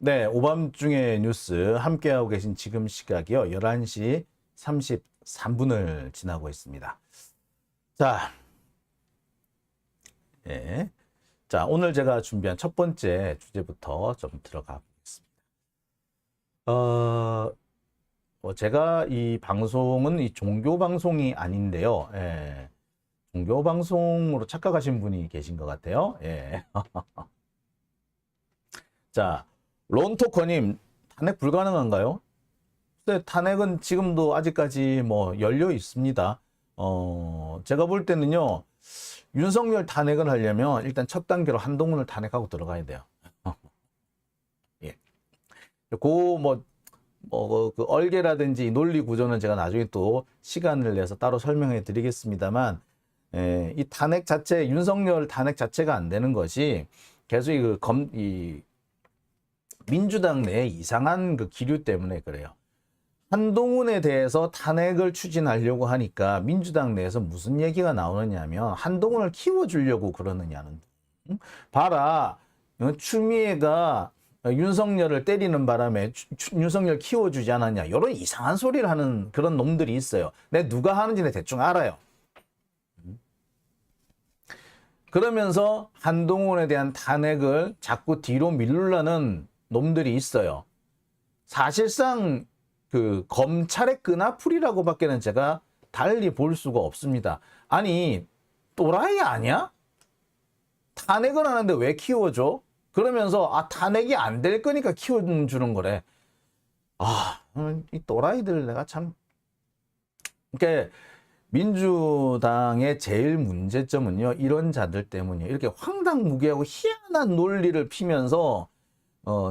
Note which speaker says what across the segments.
Speaker 1: 네, 오밤중의 뉴스 함께하고 계신 지금 시각이요. 11시 33분을 지나고 있습니다. 자, 예. 자, 오늘 제가 준비한 첫 번째 주제부터 좀 들어가 보겠습니다. 제가 이 방송은 이 종교 방송이 아닌데요. 예. 종교 방송으로 착각하신 분이 계신 것 같아요. 예. 자, 론토커님, 탄핵 불가능한가요? 네, 탄핵은 지금도 아직까지 뭐 열려 있습니다. 제가 볼 때는요, 윤석열 탄핵을 하려면 일단 첫 단계로 한동훈을 탄핵하고 들어가야 돼요. 예. 그 얼개라든지 논리 구조는 제가 나중에 또 시간을 내서 따로 설명해 드리겠습니다만, 이 탄핵 자체, 윤석열 탄핵 자체가 안 되는 것이 계속 이 민주당 내에 이상한 그 기류 때문에 그래요. 한동훈에 대해서 탄핵을 추진하려고 하니까 민주당 내에서 무슨 얘기가 나오느냐면 한동훈을 키워주려고 그러느냐는. 봐라, 추미애가 윤석열을 때리는 바람에 윤석열 키워주지 않았냐. 이런 이상한 소리를 하는 그런 놈들이 있어요. 내가 누가 하는지 대충 알아요. 그러면서 한동훈에 대한 탄핵을 자꾸 뒤로 미루려는 놈들이 있어요. 사실상 그 검찰의 끈앞풀이라고밖에는 제가 달리 볼 수가 없습니다. 아니, 또라이 아니야? 탄핵을 하는데 왜 키워줘? 그러면서 탄핵이 안 될 거니까 키워주는 거래. 이 또라이들 내가 참. 그러니까 민주당의 제일 문제점은요, 이런 자들 때문이에요. 이렇게 황당무계하고 희한한 논리를 피면서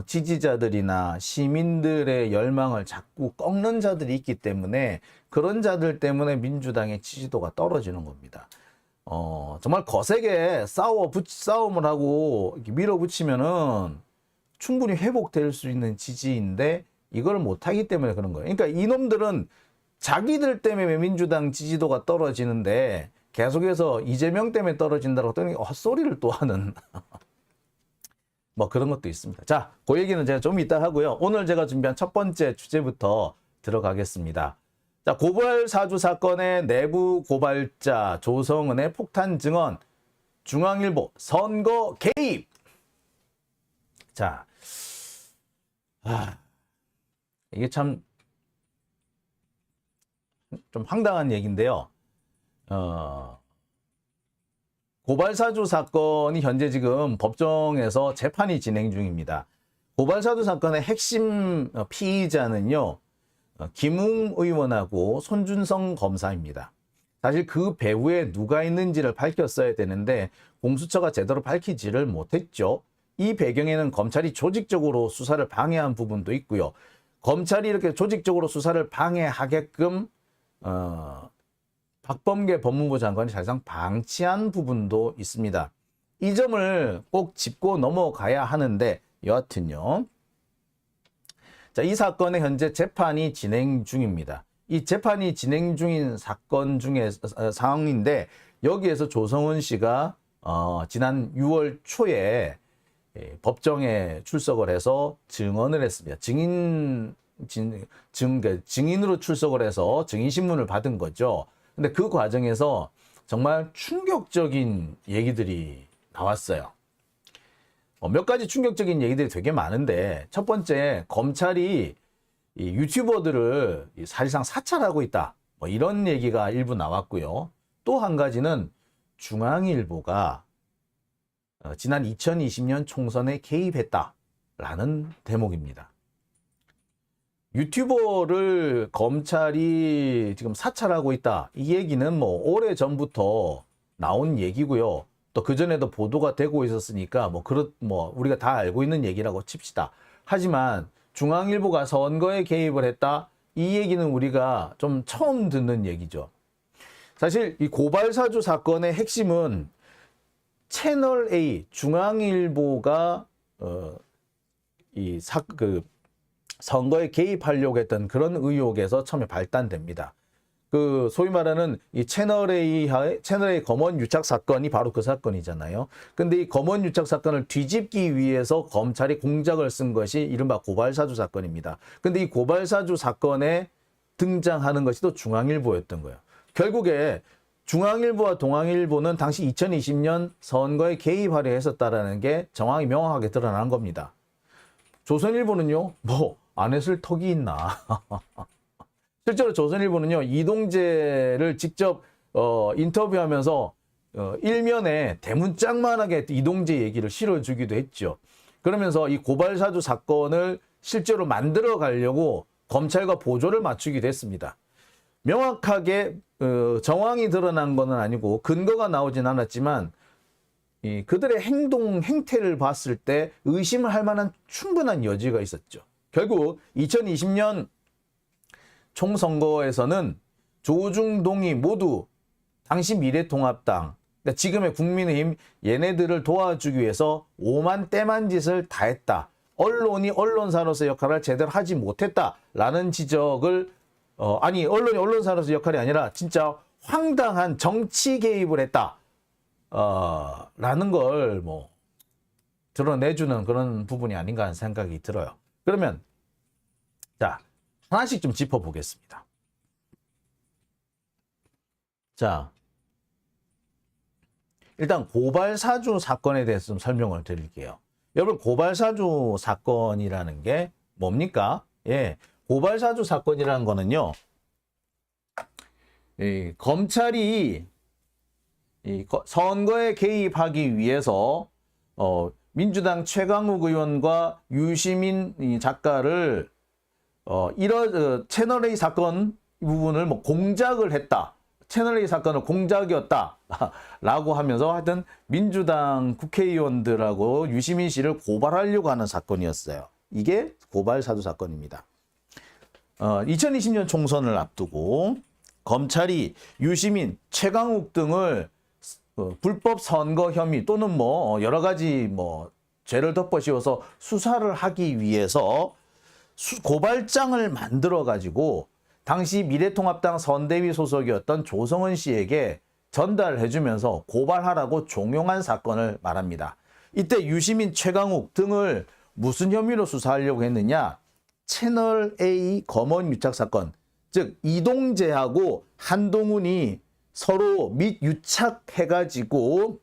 Speaker 1: 지지자들이나 시민들의 열망을 자꾸 꺾는 자들이 있기 때문에 그런 자들 때문에 민주당의 지지도가 떨어지는 겁니다. 정말 거세게 싸움을 하고 밀어붙이면은 충분히 회복될 수 있는 지지인데 이걸 못하기 때문에 그런 거예요. 그러니까 이놈들은 자기들 때문에 민주당 지지도가 떨어지는데 계속해서 이재명 때문에 떨어진다고 했더니 헛소리를 또 하는 뭐 그런 것도 있습니다. 자, 그 얘기는 제가 좀 이따 하고요. 오늘 제가 준비한 첫 번째 주제부터 들어가겠습니다. 자, 고발 사주 사건의 내부 고발자 조성은의 폭탄 증언, 중앙일보 선거 개입. 자, 이게 참 좀 황당한 얘기인데요. 고발사주 사건이 현재 지금 법정에서 재판이 진행 중입니다. 고발사주 사건의 핵심 피의자는요, 김웅 의원하고 손준성 검사입니다. 사실 그 배후에 누가 있는지를 밝혔어야 되는데 공수처가 제대로 밝히지를 못했죠. 이 배경에는 검찰이 조직적으로 수사를 방해한 부분도 있고요. 검찰이 이렇게 조직적으로 수사를 방해하게끔 박범계 법무부 장관이 사실상 방치한 부분도 있습니다. 이 점을 꼭 짚고 넘어가야 하는데 여하튼요. 자, 이 사건의 현재 재판이 진행 중입니다. 이 재판이 진행 중인 사건 중에 상황인데 여기에서 조성은 씨가 지난 6월 초에 법정에 출석을 해서 증언을 했습니다. 증인으로 출석을 해서 증인신문을 받은 거죠. 근데 그 과정에서 정말 충격적인 얘기들이 나왔어요. 몇 가지 충격적인 얘기들이 되게 많은데 첫 번째, 검찰이 이 유튜버들을 사실상 사찰하고 있다. 뭐 이런 얘기가 일부 나왔고요. 또 한 가지는 중앙일보가 지난 2020년 총선에 개입했다라는 대목입니다. 유튜버를 검찰이 지금 사찰하고 있다. 이 얘기는 뭐 오래 전부터 나온 얘기고요. 또 그전에도 보도가 되고 있었으니까 우리가 다 알고 있는 얘기라고 칩시다. 하지만 중앙일보가 선거에 개입을 했다. 이 얘기는 우리가 좀 처음 듣는 얘기죠. 사실 이 고발사주 사건의 핵심은 채널 A, 중앙일보가 선거에 개입하려고 했던 그런 의혹에서 처음에 발단됩니다. 그 소위 말하는 이 채널A 검언 유착 사건이 바로 그 사건이잖아요. 근데 이 검언 유착 사건을 뒤집기 위해서 검찰이 공작을 쓴 것이 이른바 고발사주 사건입니다. 근데 이 고발사주 사건에 등장하는 것이 또 중앙일보였던 거예요. 결국에 중앙일보와 동아일보는 당시 2020년 선거에 개입하려 했었다라는 게 정황이 명확하게 드러난 겁니다. 조선일보는요, 뭐 안 했을 턱이 있나. 실제로 조선일보는요, 이동재를 직접 인터뷰하면서 일면에 대문짝만하게 이동재 얘기를 실어주기도 했죠. 그러면서 이 고발사주 사건을 실제로 만들어 가려고 검찰과 보조를 맞추기도 했습니다. 명확하게 정황이 드러난 건 아니고 근거가 나오진 않았지만 그들의 행태를 봤을 때 의심을 할 만한 충분한 여지가 있었죠. 결국 2020년 총선거에서는 조중동이 모두 당시 미래통합당, 그러니까 지금의 국민의힘 얘네들을 도와주기 위해서 오만 때만 짓을 다 했다. 언론이 언론사로서 역할을 제대로 하지 못했다라는 지적을 언론이 언론사로서 역할이 아니라 진짜 황당한 정치 개입을 했다. 라는 걸 뭐 드러내주는 그런 부분이 아닌가 하는 생각이 들어요. 그러면 자, 하나씩 좀 짚어보겠습니다. 자, 일단 고발사주 사건에 대해서 좀 설명을 드릴게요. 여러분, 고발사주 사건이라는 게 뭡니까? 예, 고발사주 사건이라는 거는요, 검찰이 선거에 개입하기 위해서 민주당 최강욱 의원과 유시민 작가를 채널A 사건 부분을 뭐 공작을 했다. 채널A 사건을 공작이었다. 라고 하면서 하여튼 민주당 국회의원들하고 유시민 씨를 고발하려고 하는 사건이었어요. 이게 고발사주 사건입니다. 2020년 총선을 앞두고 검찰이 유시민, 최강욱 등을 불법 선거 혐의 또는 뭐 여러 가지 뭐 죄를 덮어씌워서 수사를 하기 위해서 고발장을 만들어 가지고 당시 미래통합당 선대위 소속이었던 조성은 씨에게 전달해 주면서 고발하라고 종용한 사건을 말합니다. 이때 유시민, 최강욱 등을 무슨 혐의로 수사하려고 했느냐? 채널A 검언 유착 사건, 즉 이동재하고 한동훈이 서로 유착해가지고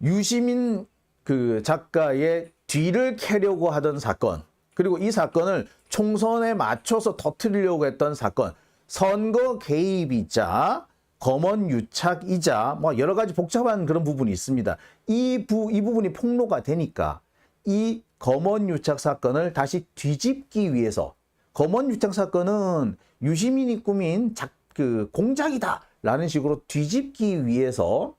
Speaker 1: 유시민 그 작가의 뒤를 캐려고 하던 사건, 그리고 이 사건을 총선에 맞춰서 터뜨리려고 했던 사건, 선거 개입이자 검언 유착이자 뭐 여러 가지 복잡한 그런 부분이 있습니다. 이 부분이 폭로가 되니까 이 검언 유착 사건을 다시 뒤집기 위해서, 검언 유착 사건은 유시민이 꾸민 공작이다라는 식으로 뒤집기 위해서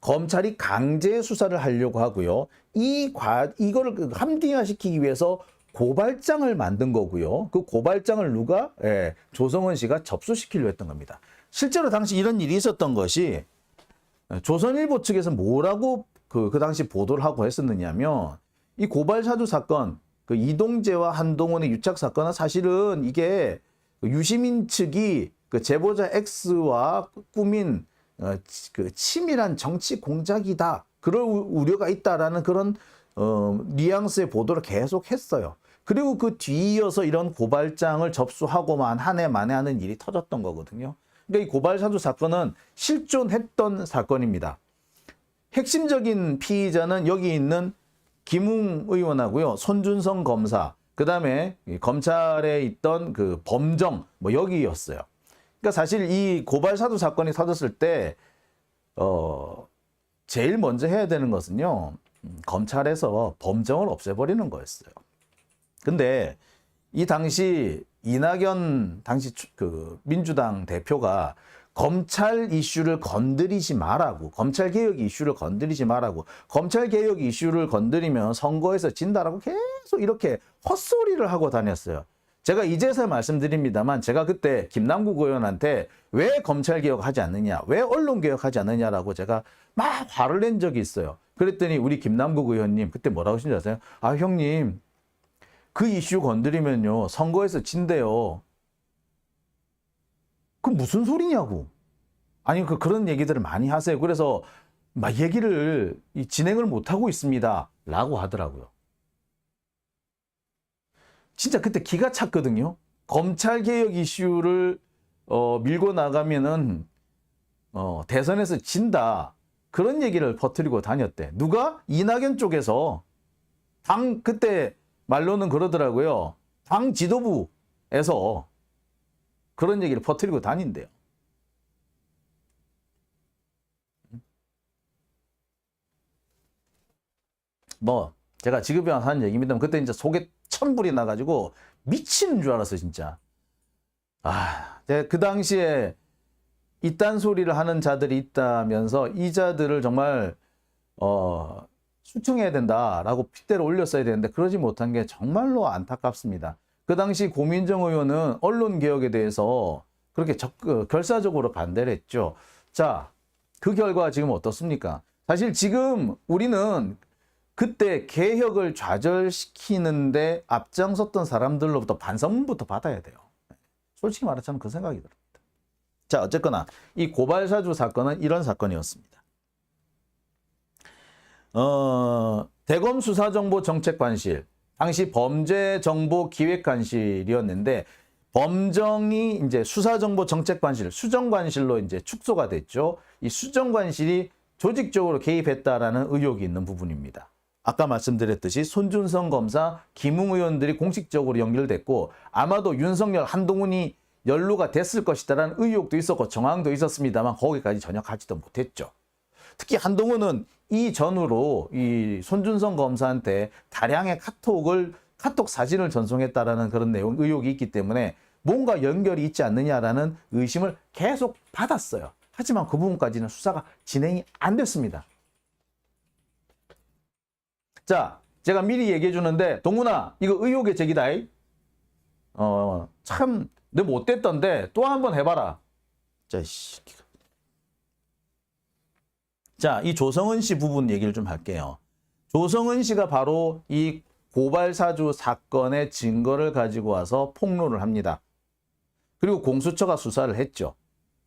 Speaker 1: 검찰이 강제 수사를 하려고 하고요. 이거를 합리화시키기 위해서 고발장을 만든 거고요. 그 고발장을 누가? 조성은 씨가 접수시키려고 했던 겁니다. 실제로 당시 이런 일이 있었던 것이 조선일보 측에서 뭐라고 그 당시 보도를 하고 했었느냐면, 이 고발사주 사건, 그 이동재와 한동훈의 유착 사건은 사실은 이게 유시민 측이 그 제보자 X와 꾸민 그 치밀한 정치 공작이다, 그럴 우려가 있다라는 그런 뉘앙스의 보도를 계속 했어요. 그리고 그 뒤이어서 이런 고발장을 접수하고만 한 해 만에 하는 일이 터졌던 거거든요. 그러니까 이 고발사주 사건은 실존했던 사건입니다. 핵심적인 피의자는 여기 있는 김웅 의원하고요, 손준성 검사, 그 다음에 검찰에 있던 그 범정, 뭐 여기였어요. 그러니까 사실 이 고발사주 사건이 터졌을 때 제일 먼저 해야 되는 것은요, 검찰에서 범정을 없애버리는 거였어요. 근데 이 당시 이낙연 당시 그 민주당 대표가 검찰 이슈를 건드리지 말라고, 검찰개혁 이슈를 건드리지 말라고, 검찰개혁 이슈를 건드리면 선거에서 진다라고 계속 이렇게 헛소리를 하고 다녔어요. 제가 이제서 말씀드립니다만, 제가 그때 김남국 의원한테 왜 검찰개혁 하지 않느냐, 왜 언론개혁 하지 않느냐라고 제가 막 화를 낸 적이 있어요. 그랬더니 우리 김남국 의원님 그때 뭐라고 하신 줄 아세요? 아, 형님, 그 이슈 건드리면요 선거에서 진대요. 그 무슨 소리냐고. 아니, 그런 얘기들을 많이 하세요. 그래서 막 얘기를 진행을 못하고 있습니다. 라고 하더라고요. 진짜 그때 기가 찼거든요. 검찰개혁 이슈를 밀고 나가면은 대선에서 진다. 그런 얘기를 퍼뜨리고 다녔대. 누가? 이낙연 쪽에서. 그때 말로는 그러더라고요. 당 지도부에서 그런 얘기를 퍼뜨리고 다닌대요. 뭐 제가 지급이 하는 얘기입니다. 그때 이제 속에 천불이 나가지고 미치는 줄 알았어요, 진짜. 제가 그 당시에 이딴 소리를 하는 자들이 있다면서 이 자들을 정말 수청해야 된다라고 핏대를 올렸어야 되는데 그러지 못한 게 정말로 안타깝습니다. 그 당시 고민정 의원은 언론개혁에 대해서 그렇게 결사적으로 반대를 했죠. 자, 그 결과 지금 어떻습니까? 사실 지금 우리는 그때 개혁을 좌절시키는데 앞장섰던 사람들로부터 반성문부터 받아야 돼요. 솔직히 말해서 저는 그 생각이 듭니다. 자, 어쨌거나 이 고발사주 사건은 이런 사건이었습니다. 대검 수사정보정책관실, 당시 범죄정보기획관실이었는데 범정이 이제 수사정보정책관실, 수정관실로 이제 축소가 됐죠. 이 수정관실이 조직적으로 개입했다라는 의혹이 있는 부분입니다. 아까 말씀드렸듯이 손준성 검사, 김웅 의원들이 공식적으로 연결됐고 아마도 윤석열, 한동훈이 연루가 됐을 것이다라는 의혹도 있었고 정황도 있었습니다만 거기까지 전혀 가지도 못했죠. 특히 한동훈은 이전으로 이 손준성 검사한테 다량의 카톡 사진을 전송했다라는 그런 의혹이 있기 때문에 뭔가 연결이 있지 않느냐라는 의심을 계속 받았어요. 하지만 그 부분까지는 수사가 진행이 안 됐습니다. 자, 제가 미리 얘기해 주는데 동훈아, 이거 의혹의 제기다. 참 내 못됐던데 또 한번 해봐라. 자, 이 조성은 씨 부분 얘기를 좀 할게요. 조성은 씨가 바로 이 고발사주 사건의 증거를 가지고 와서 폭로를 합니다. 그리고 공수처가 수사를 했죠.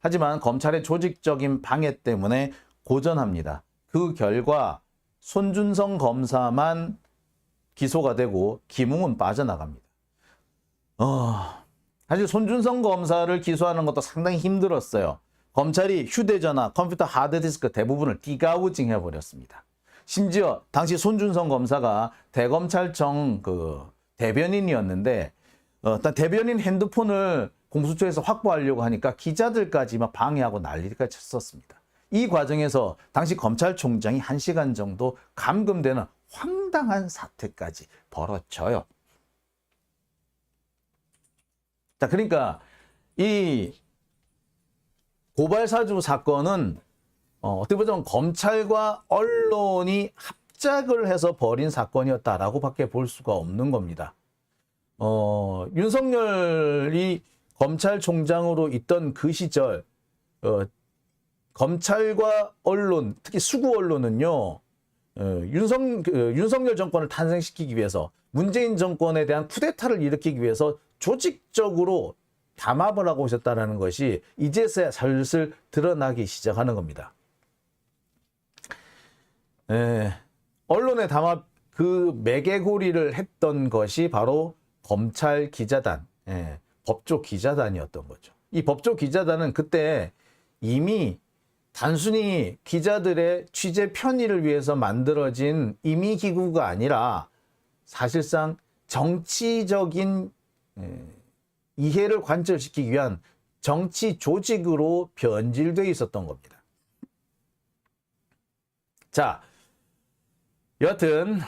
Speaker 1: 하지만 검찰의 조직적인 방해 때문에 고전합니다. 그 결과 손준성 검사만 기소가 되고 김웅은 빠져나갑니다. 사실 손준성 검사를 기소하는 것도 상당히 힘들었어요. 검찰이 휴대전화, 컴퓨터 하드디스크 대부분을 디가우징 해버렸습니다. 심지어 당시 손준성 검사가 대검찰청 대변인이었는데 대변인 핸드폰을 공수처에서 확보하려고 하니까 기자들까지 막 방해하고 난리가 쳤었습니다. 이 과정에서 당시 검찰총장이 1시간 정도 감금되는 황당한 사태까지 벌어져요. 자, 그러니까 이 고발사주 사건은 어떻게 보자면 검찰과 언론이 합작을 해서 벌인 사건이었다라고 밖에 볼 수가 없는 겁니다. 윤석열이 검찰총장으로 있던 그 시절 검찰과 언론, 특히 수구 언론은요, 윤석열 정권을 탄생시키기 위해서 문재인 정권에 대한 쿠데타를 일으키기 위해서 조직적으로 담합을 하고 있었다는 것이 이제서야 슬슬 드러나기 시작하는 겁니다. 언론의 담합 그 매개고리를 했던 것이 바로 검찰 기자단, 법조 기자단이었던 거죠. 이 법조 기자단은 그때 이미 단순히 기자들의 취재 편의를 위해서 만들어진 임의기구가 아니라 사실상 정치적인 이해를 관철시키기 위한 정치 조직으로 변질되어 있었던 겁니다. 자, 여하튼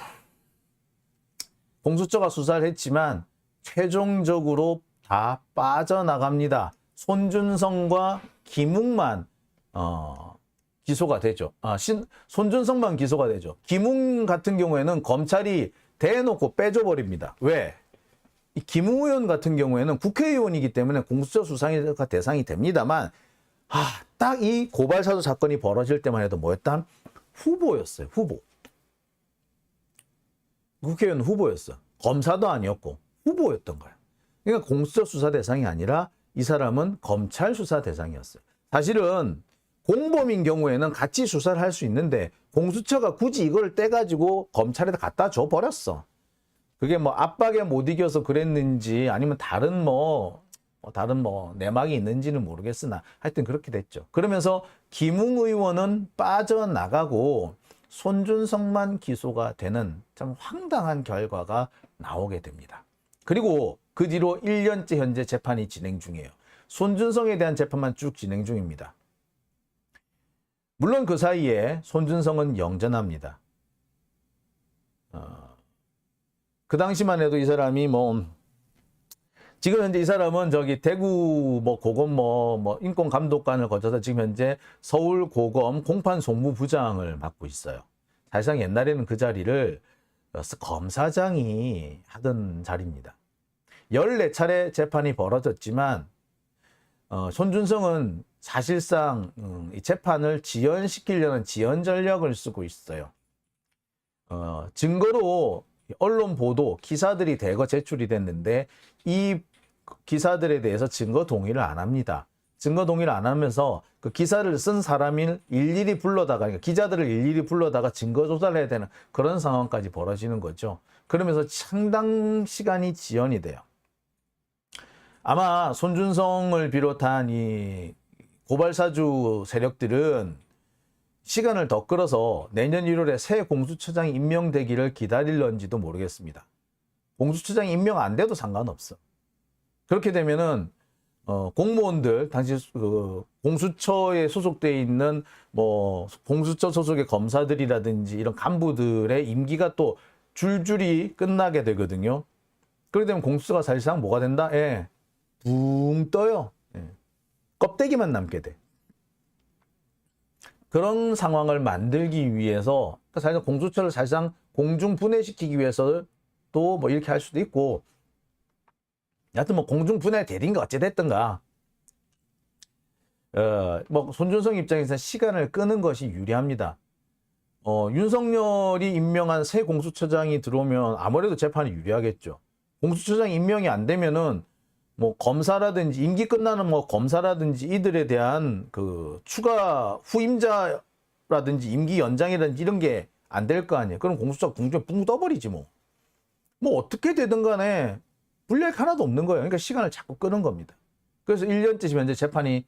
Speaker 1: 공수처가 수사를 했지만 최종적으로 다 빠져나갑니다. 손준성과 김웅만 기소가 되죠. 손준성만 기소가 되죠. 김웅 같은 경우에는 검찰이 대놓고 빼줘버립니다. 왜? 이 김웅 의원 같은 경우에는 국회의원이기 때문에 공수처 수사가 대상이 됩니다만 딱 이 고발사주 사건이 벌어질 때만 해도 뭐였다? 후보였어요. 후보. 국회의원 후보였어. 검사도 아니었고 후보였던 거예요. 그러니까 공수처 수사 대상이 아니라 이 사람은 검찰 수사 대상이었어요. 사실은 공범인 경우에는 같이 수사를 할 수 있는데 공수처가 굳이 이걸 떼가지고 검찰에다 갖다 줘 버렸어. 그게 뭐 압박에 못 이겨서 그랬는지 아니면 다른 내막이 있는지는 모르겠으나 하여튼 그렇게 됐죠. 그러면서 김웅 의원은 빠져나가고 손준성만 기소가 되는 참 황당한 결과가 나오게 됩니다. 그리고 그 뒤로 1년째 현재 재판이 진행 중이에요. 손준성에 대한 재판만 쭉 진행 중입니다. 물론 그 사이에 손준성은 영전합니다. 그 당시만 해도 이 사람이 지금 현재 이 사람은 저기 대구 고검 인권감독관을 거쳐서 지금 현재 서울 고검 공판 송무부장을 맡고 있어요. 사실상 옛날에는 그 자리를 검사장이 하던 자리입니다. 14차례 재판이 벌어졌지만 손준성은 사실상 이 재판을 지연시키려는 지연 전략을 쓰고 있어요. 증거로 언론 보도, 기사들이 대거 제출이 됐는데 이 기사들에 대해서 증거 동의를 안 합니다. 증거 동의를 안 하면서 그 기사를 쓴 사람을 일일이 불러다가, 그러니까 기자들을 일일이 불러다가 증거 조사를 해야 되는 그런 상황까지 벌어지는 거죠. 그러면서 상당 시간이 지연이 돼요. 아마 손준성을 비롯한 이 고발사주 세력들은 시간을 더 끌어서 내년 1월에 새 공수처장이 임명되기를 기다릴런지도 모르겠습니다. 공수처장이 임명 안 돼도 상관없어. 그렇게 되면은 공무원들, 당시 공수처에 소속되어 있는 공수처 소속의 검사들이라든지 이런 간부들의 임기가 또 줄줄이 끝나게 되거든요. 그렇게 되면 공수처가 사실상 뭐가 된다? 붕 떠요. 껍데기만 남게 돼. 그런 상황을 만들기 위해서 사실 공수처를 사실상 공중 분해시키기 위해서 또 이렇게 할 수도 있고, 여하튼 공중 분해 대리인가 어찌됐든가 손준성 입장에서 시간을 끄는 것이 유리합니다. 윤석열이 임명한 새 공수처장이 들어오면 아무래도 재판이 유리하겠죠. 공수처장 임명이 안 되면은 검사라든지 임기 끝나는 검사라든지 이들에 대한 그 추가 후임자라든지 임기 연장이라든지 이런 게 안 될 거 아니에요. 그럼 공수처가 궁지에 붕 떠버리지 어떻게 되든 간에 불리할 게 하나도 없는 거예요. 그러니까 시간을 자꾸 끄는 겁니다. 그래서 1년째 지금 현재 재판이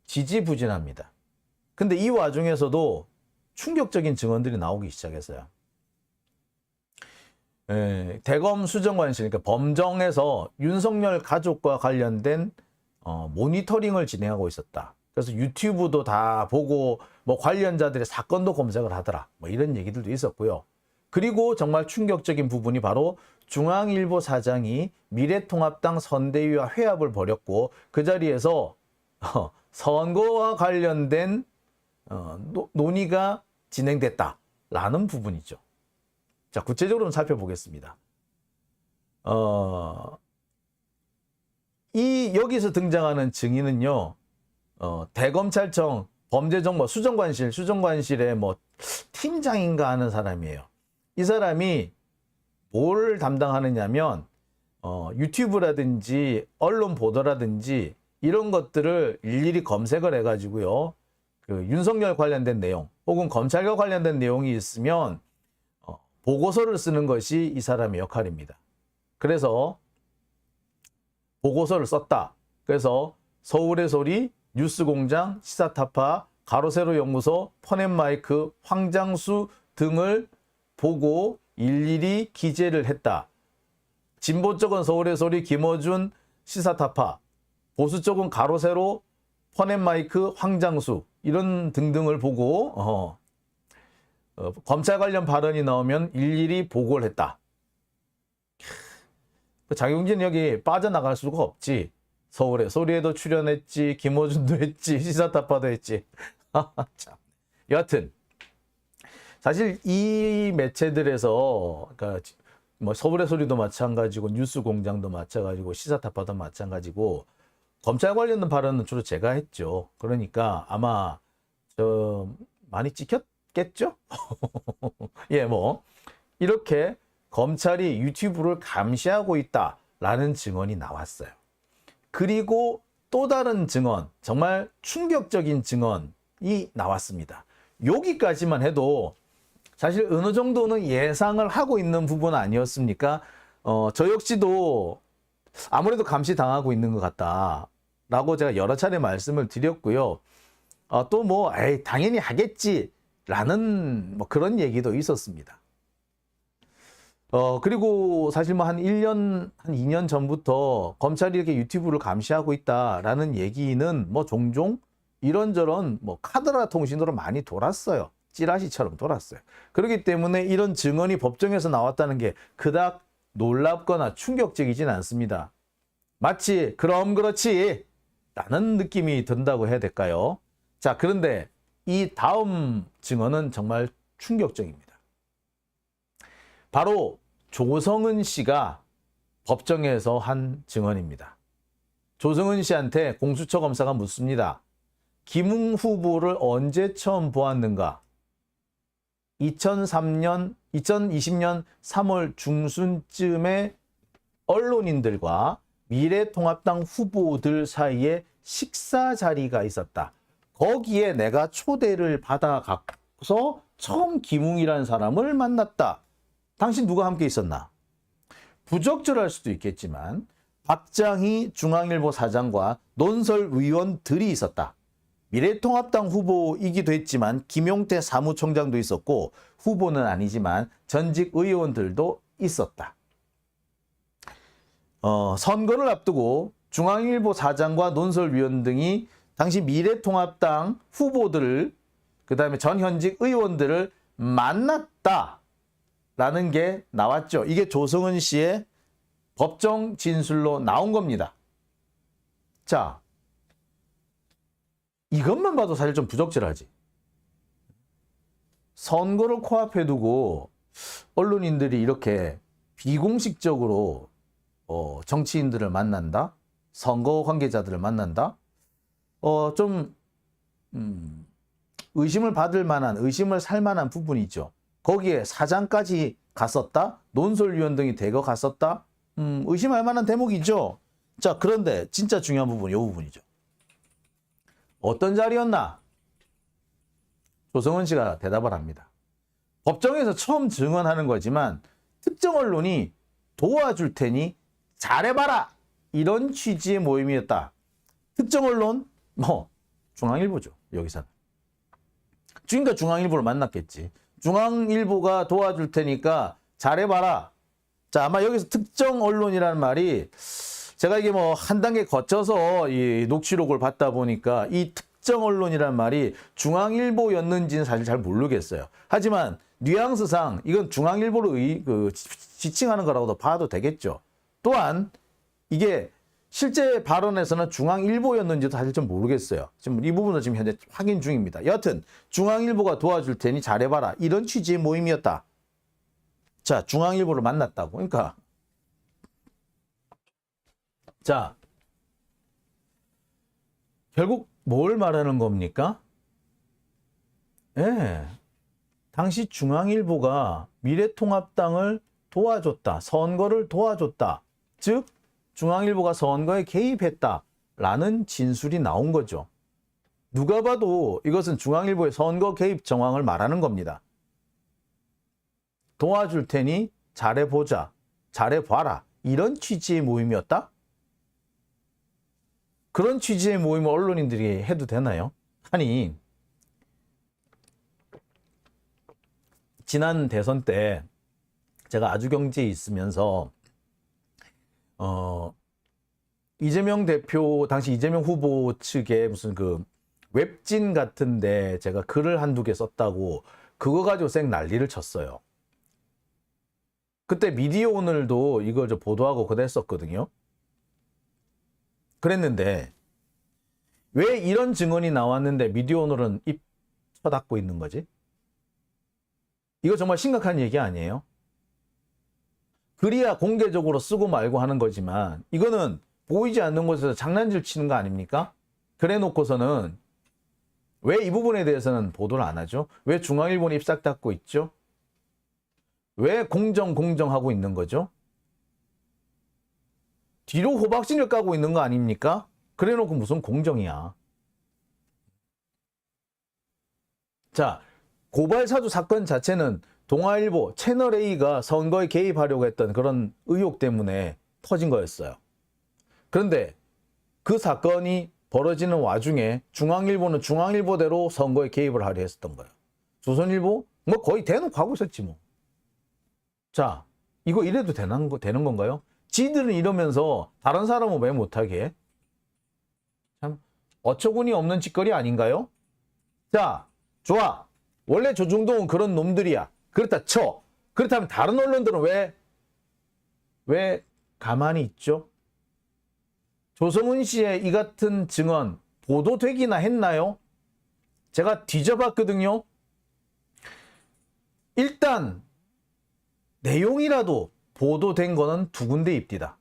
Speaker 1: 지지부진합니다. 근데 이 와중에서도 충격적인 증언들이 나오기 시작했어요. 대검 수정관실, 그러니까 범정에서 윤석열 가족과 관련된 모니터링을 진행하고 있었다. 그래서 유튜브도 다 보고 관련자들의 사건도 검색을 하더라. 이런 얘기들도 있었고요. 그리고 정말 충격적인 부분이 바로 중앙일보 사장이 미래통합당 선대위와 회합을 벌였고 그 자리에서 선거와 관련된 논의가 진행됐다라는 부분이죠. 자, 구체적으로 살펴보겠습니다. 여기서 등장하는 증인은요, 대검찰청 범죄정보 수정관실의 팀장인가 하는 사람이에요. 이 사람이 뭘 담당하느냐면, 유튜브라든지 언론 보도라든지 이런 것들을 일일이 검색을 해가지고요, 그 윤석열 관련된 내용 혹은 검찰과 관련된 내용이 있으면 보고서를 쓰는 것이 이 사람의 역할입니다. 그래서 보고서를 썼다. 그래서 서울의 소리, 뉴스공장, 시사타파, 가로세로 연구소, 펀앤마이크, 황장수 등을 보고 일일이 기재를 했다. 진보 쪽은 서울의 소리, 김어준, 시사타파, 보수 쪽은 가로세로, 펀앤마이크, 황장수 이런 등등을 보고 검찰 관련 발언이 나오면 일일이 보고를 했다. 장용진 여기 빠져나갈 수가 없지. 서울의 소리에도 출연했지, 김어준도 했지, 시사타파도 했지. 참. 여하튼 사실 이 매체들에서 그러니까 서울의 소리도 마찬가지고 뉴스공장도 마찬가지고 시사타파도 마찬가지고 검찰 관련된 발언은 주로 제가 했죠. 그러니까 아마 많이 찍혔겠죠? 예, 이렇게 검찰이 유튜브를 감시하고 있다라는 증언이 나왔어요. 그리고 또 다른 증언, 정말 충격적인 증언이 나왔습니다. 여기까지만 해도 사실 어느 정도는 예상을 하고 있는 부분 아니었습니까? 저 역시도 아무래도 감시당하고 있는 것 같다라고 제가 여러 차례 말씀을 드렸고요. 또 뭐 당연히 하겠지라는 뭐 그런 얘기도 있었습니다. 그리고 사실 뭐 한 1년, 한 2년 전부터 검찰이 이렇게 유튜브를 감시하고 있다라는 얘기는 뭐 종종 이런저런 뭐 카더라 통신으로 많이 돌았어요. 찌라시처럼 돌았어요. 그렇기 때문에 이런 증언이 법정에서 나왔다는 게 그닥 놀랍거나 충격적이진 않습니다. 마치 그럼 그렇지 라는 느낌이 든다고 해야 될까요? 자, 그런데 이 다음 증언은 정말 충격적입니다. 바로 조성은 씨가 법정에서 한 증언입니다. 조성은 씨한테 공수처 검사가 묻습니다. 김웅 후보를 언제 처음 보았는가? 2020년 3월 중순쯤에 언론인들과 미래통합당 후보들 사이에 식사 자리가 있었다. 거기에 내가 초대를 받아가서 처음 김웅이라는 사람을 만났다. 당신 누가 함께 있었나? 부적절할 수도 있겠지만 박장희 중앙일보 사장과 논설위원들이 있었다. 미래통합당 후보이기도 했지만 김용태 사무총장도 있었고 후보는 아니지만 전직 의원들도 있었다. 선거를 앞두고 중앙일보 사장과 논설위원 등이 당시 미래통합당 후보들을 그다음에 전현직 의원들을 만났다. 라는 게 나왔죠. 이게 조성은 씨의 법정 진술로 나온 겁니다. 자, 이것만 봐도 사실 좀 부적절하지. 선거를 코앞에 두고 언론인들이 이렇게 비공식적으로 정치인들을 만난다? 선거 관계자들을 만난다? 좀 의심을 받을 만한, 의심을 살 만한 부분이 있죠. 거기에 사장까지 갔었다? 논설위원 등이 대거 갔었다? 의심할 만한 대목이죠. 자, 그런데 진짜 중요한 부분이 이 부분이죠. 어떤 자리였나? 조성은 씨가 대답을 합니다. 법정에서 처음 증언하는 거지만 특정 언론이 도와줄 테니 잘해봐라! 이런 취지의 모임이었다. 특정 언론? 중앙일보죠. 여기서는. 그러니까 중앙일보를 만났겠지. 중앙일보가 도와줄 테니까 잘해봐라. 자, 아마 여기서 특정 언론이라는 말이 제가 이게 뭐 한 단계 거쳐서 이 녹취록을 받다 보니까 이 특정 언론이라는 말이 중앙일보였는지는 사실 잘 모르겠어요. 하지만 뉘앙스상 이건 중앙일보를 지칭하는 거라고도 봐도 되겠죠. 또한 이게 실제 발언에서는 중앙일보였는지도 사실 좀 모르겠어요. 지금 이 부분은 지금 현재 확인 중입니다. 여하튼 중앙일보가 도와줄 테니 잘해봐라. 이런 취지의 모임이었다. 자, 중앙일보를 만났다고. 그러니까 자, 결국 뭘 말하는 겁니까? 당시 중앙일보가 미래통합당을 도와줬다. 선거를 도와줬다. 즉 중앙일보가 선거에 개입했다라는 진술이 나온 거죠. 누가 봐도 이것은 중앙일보의 선거 개입 정황을 말하는 겁니다. 도와줄 테니 잘해보자, 잘해봐라. 이런 취지의 모임이었다? 그런 취지의 모임을 언론인들이 해도 되나요? 아니, 지난 대선 때 제가 아주경제에 있으면서 이재명 대표, 당시 이재명 후보 측에 무슨 그 웹진 같은데 제가 글을 한두 개 썼다고 그거 가지고 쌩 난리를 쳤어요. 그때 미디어 오늘도 이걸 보도하고 그랬었거든요. 그랬는데 왜 이런 증언이 나왔는데 미디어 오늘은 입 쳐닫고 있는 거지? 이거 정말 심각한 얘기 아니에요? 그리야 공개적으로 쓰고 말고 하는 거지만 이거는 보이지 않는 곳에서 장난질 치는 거 아닙니까? 그래 놓고서는 왜 이 부분에 대해서는 보도를 안 하죠? 왜 중앙일보는 입 싹 닫고 있죠? 왜 공정하고 있는 거죠? 뒤로 호박진을 까고 있는 거 아닙니까? 그래놓고 무슨 공정이야. 자, 고발사주 사건 자체는 동아일보, 채널A가 선거에 개입하려고 했던 그런 의혹 때문에 터진 거였어요. 그런데 그 사건이 벌어지는 와중에 중앙일보는 중앙일보대로 선거에 개입을 하려 했었던 거예요. 조선일보? 뭐 거의 대놓고 하고 있었지 뭐. 자, 이거 이래도 되는 건가요? 지들은 이러면서 다른 사람은 왜 못하게 해? 참 어처구니 없는 짓거리 아닌가요? 자, 좋아. 원래 조중동은 그런 놈들이야. 그렇다 쳐. 그렇다면 다른 언론들은 왜 가만히 있죠? 조성은 씨의 이 같은 증언 보도되기나 했나요? 제가 뒤져봤거든요. 일단 내용이라도 보도된 거는 두 군데입니다.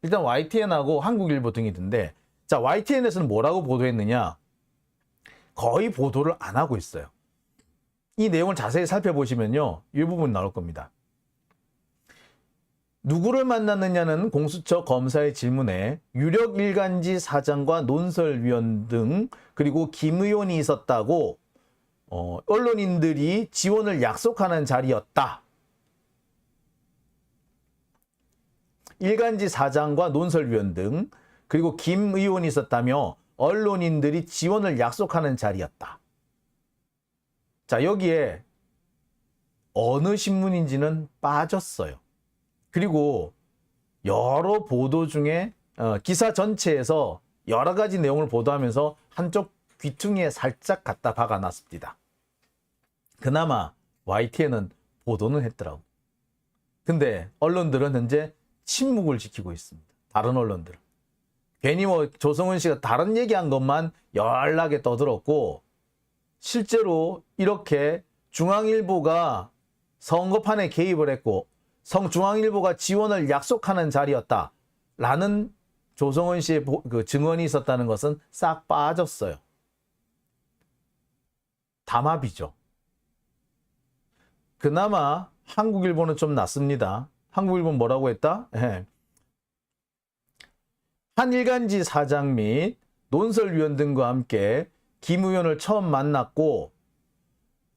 Speaker 1: 일단 YTN하고 한국일보 등이던데, 자, YTN에서는 뭐라고 보도했느냐? 거의 보도를 안 하고 있어요. 이 내용을 자세히 살펴보시면요, 이 부분 나올 겁니다. 누구를 만났느냐는 공수처 검사의 질문에 유력 일간지 사장과 논설위원 등 그리고 김 의원이 있었다고 언론인들이 지원을 약속하는 자리였다. 일간지 사장과 논설위원 등 그리고 김 의원이 있었다며 언론인들이 지원을 약속하는 자리였다. 자, 여기에 어느 신문인지는 빠졌어요. 그리고 여러 보도 중에 기사 전체에서 여러 가지 내용을 보도하면서 한쪽 귀퉁이에 살짝 갖다 박아놨습니다. 그나마 YTN은 보도는 했더라고. 근데 언론들은 현재 침묵을 지키고 있습니다. 다른 언론들은. 괜히 뭐 조성은 씨가 다른 얘기한 것만 연락에 떠들었고, 실제로 이렇게 중앙일보가 선거판에 개입을 했고 중앙일보가 지원을 약속하는 자리였다라는 조성은 씨의 그 증언이 있었다는 것은 싹 빠졌어요. 담합이죠. 그나마 한국일보는 좀 낫습니다. 한국일보는 뭐라고 했다? 네. 한 일간지 사장 및 논설위원 등과 함께 김 의원을 처음 만났고,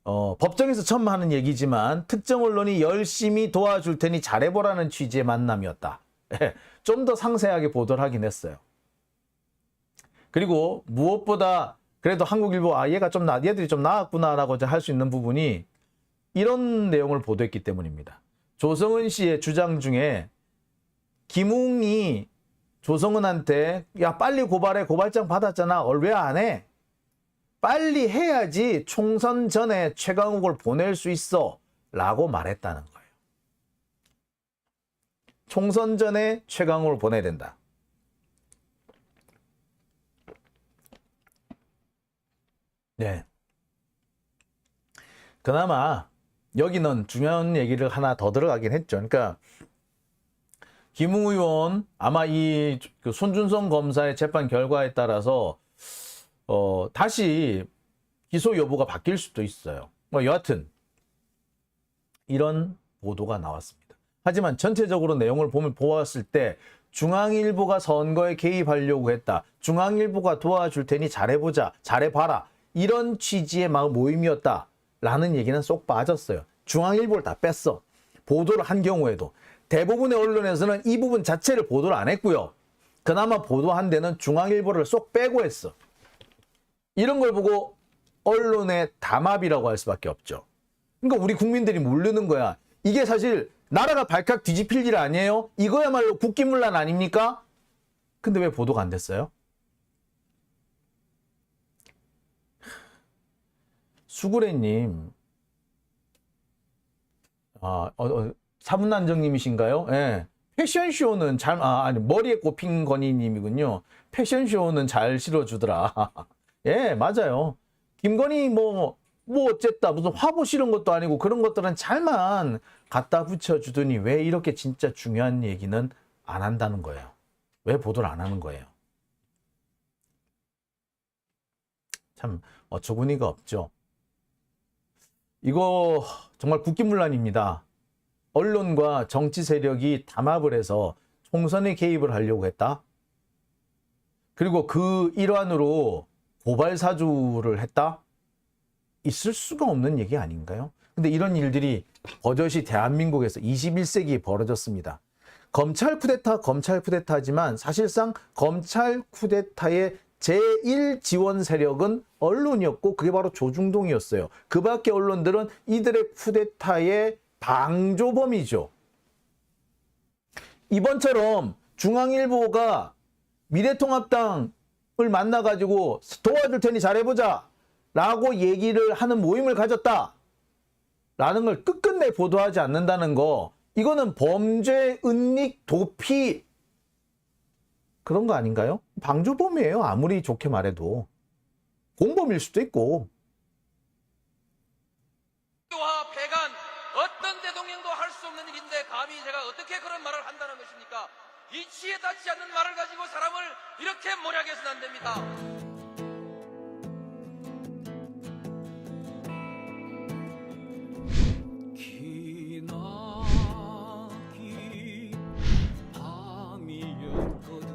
Speaker 1: 법정에서 처음 하는 얘기지만 특정 언론이 열심히 도와줄 테니 잘해보라는 취지의 만남이었다. 좀 더 상세하게 보도를 하긴 했어요. 그리고 무엇보다 그래도 한국일보 얘들이 좀 나았구나라고 할 수 있는 부분이 이런 내용을 보도했기 때문입니다. 조성은 씨의 주장 중에 김웅이 조성은한테 야 빨리 고발해, 고발장 받았잖아, 왜 안 해? 빨리 해야지 총선 전에 최강욱을 보낼 수 있어 라고 말했다는 거예요. 총선 전에 최강욱을 보내야 된다. 네. 그나마 여기는 중요한 얘기를 하나 더 들어가긴 했죠. 그러니까 김웅 의원 아마 이 손준성 검사의 재판 결과에 따라서 다시 기소 여부가 바뀔 수도 있어요. 뭐 여하튼 이런 보도가 나왔습니다. 하지만 전체적으로 내용을 보았을 때 중앙일보가 선거에 개입하려고 했다. 중앙일보가 도와줄 테니 잘해보자, 잘해봐라. 이런 취지의 모임이었다라는 얘기는 쏙 빠졌어요. 중앙일보를 다 뺐어. 보도를 한 경우에도. 대부분의 언론에서는 이 부분 자체를 보도를 안 했고요. 그나마 보도한 데는 중앙일보를 쏙 빼고 했어. 이런 걸 보고 언론의 담합이라고 할 수밖에 없죠. 그러니까 우리 국민들이 모르는 거야. 이게 사실 나라가 발칵 뒤집힐 일 아니에요? 이거야말로 국기문란 아닙니까? 근데 왜 보도가 안 됐어요? 수구레님, 사문난정님이신가요? 예. 패션쇼는 머리에 꼽힌 건희님이군요. 패션쇼는 잘 실어주더라. 예, 맞아요. 김건희 뭐 어쨌다, 무슨 화보 실은 것도 아니고 그런 것들은 잘만 갖다 붙여주더니 왜 이렇게 진짜 중요한 얘기는 안 한다는 거예요. 왜 보도를 안 하는 거예요? 참 어처구니가 없죠. 이거 정말 국기문란입니다. 언론과 정치 세력이 담합을 해서 총선에 개입을 하려고 했다? 그리고 그 일환으로 고발 사주를 했다? 있을 수가 없는 얘기 아닌가요? 근데 이런 일들이 버젓이 대한민국에서 21세기에 벌어졌습니다. 검찰 쿠데타지만 사실상 검찰 쿠데타의 제1 지원 세력은 언론이었고 그게 바로 조중동이었어요. 그 밖의 언론들은 이들의 쿠데타의 방조범이죠. 이번처럼 중앙일보가 미래통합당을 만나가지고 도와줄 테니 잘해보자 라고 얘기를 하는 모임을 가졌다 라는 걸 끝끝내 보도하지 않는다는 거, 이거는 범죄, 은닉, 도피 그런 거 아닌가요? 방조범이에요. 아무리 좋게 말해도. 공범일 수도 있고.
Speaker 2: 와 배간 어떤 대통령도 할 수 없는 일인데 감히 제가 어떻게 그런 말을 한다는 것입니까? 이치에 닿지 않는 말을 가지고 사람을 이렇게 몰약해서는 안 됩니다.
Speaker 3: 기나긴 밤이었거든.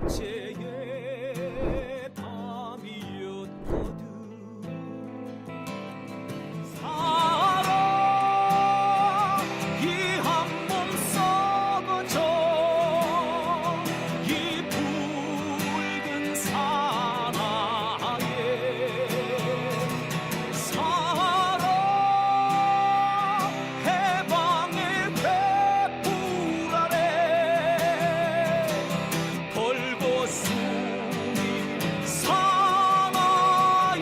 Speaker 3: 압제의 밤이었거든. 사랑이 한 몸 썩어져 이 붉은 사나에 사랑 해방의 횃불 아래 걸고 숨이 사나에.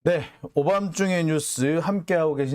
Speaker 1: 네, 오밤중의 뉴스 함께하고 계신